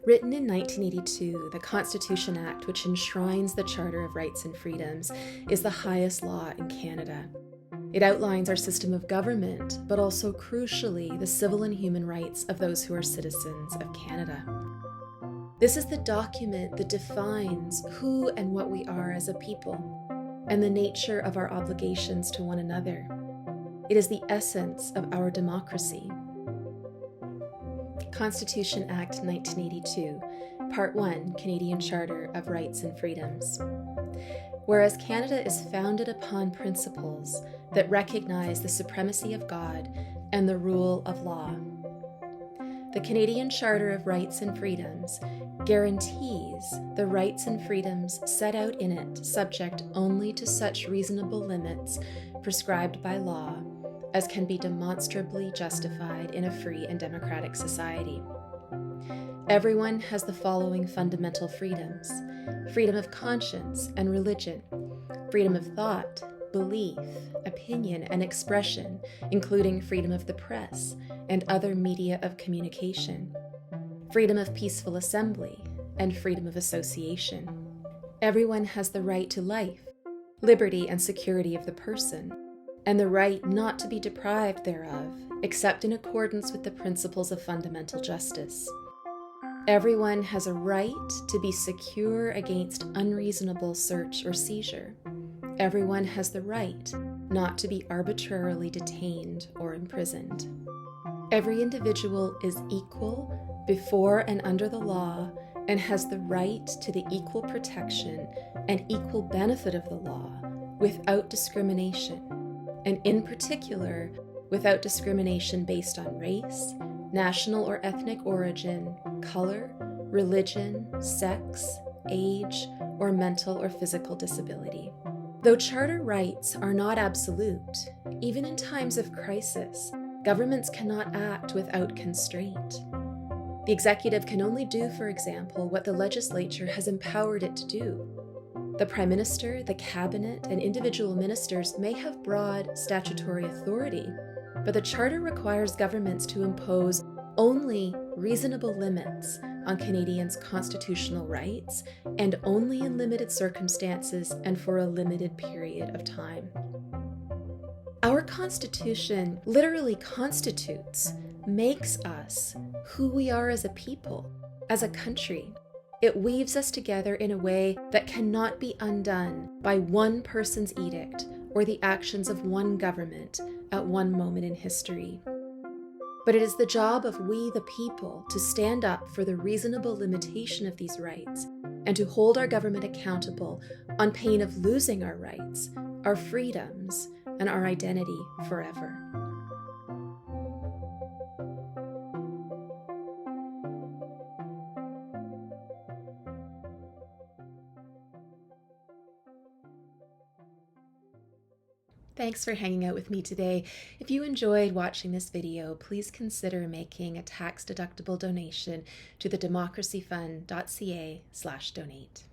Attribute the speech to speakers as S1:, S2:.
S1: Written in 1982, the Constitution Act, which enshrines the Charter of Rights and Freedoms, is the highest law in Canada. It outlines our system of government, but also crucially, the civil and human rights of those who are citizens of Canada. This is the document that defines who and what we are as a people, and the nature of our obligations to one another. It is the essence of our democracy. Constitution Act 1982, Part 1, Canadian Charter of Rights and Freedoms. Whereas Canada is founded upon principles that recognize the supremacy of God and the rule of law, the Canadian Charter of Rights and Freedoms guarantees the rights and freedoms set out in it subject only to such reasonable limits prescribed by law as can be demonstrably justified in a free and democratic society. Everyone has the following fundamental freedoms: freedom of conscience and religion, freedom of thought, belief, opinion, and expression, including freedom of the press and other media of communication, freedom of peaceful assembly, and freedom of association. Everyone has the right to life, liberty and security of the person, and the right not to be deprived thereof, except in accordance with the principles of fundamental justice. Everyone has a right to be secure against unreasonable search or seizure. Everyone has the right not to be arbitrarily detained or imprisoned. Every individual is equal before and under the law and has the right to the equal protection and equal benefit of the law without discrimination, and in particular, without discrimination based on race, national or ethnic origin, color, religion, sex, age, or mental or physical disability. Though charter rights are not absolute, even in times of crisis, governments cannot act without constraint. The executive can only do, for example, what the legislature has empowered it to do. The Prime Minister, the Cabinet, and individual ministers may have broad statutory authority, but the Charter requires governments to impose only reasonable limits on Canadians' constitutional rights and only in limited circumstances and for a limited period of time. Our Constitution literally constitutes, makes us who we are as a people, as a country. It weaves us together in a way that cannot be undone by one person's edict or the actions of one government at one moment in history. But it is the job of we the people to stand up for the reasonable limitation of these rights and to hold our government accountable on pain of losing our rights, our freedoms, and our identity forever. Thanks for hanging out with me today. If you enjoyed watching this video, please consider making a tax-deductible donation to the democracyfund.ca/donate.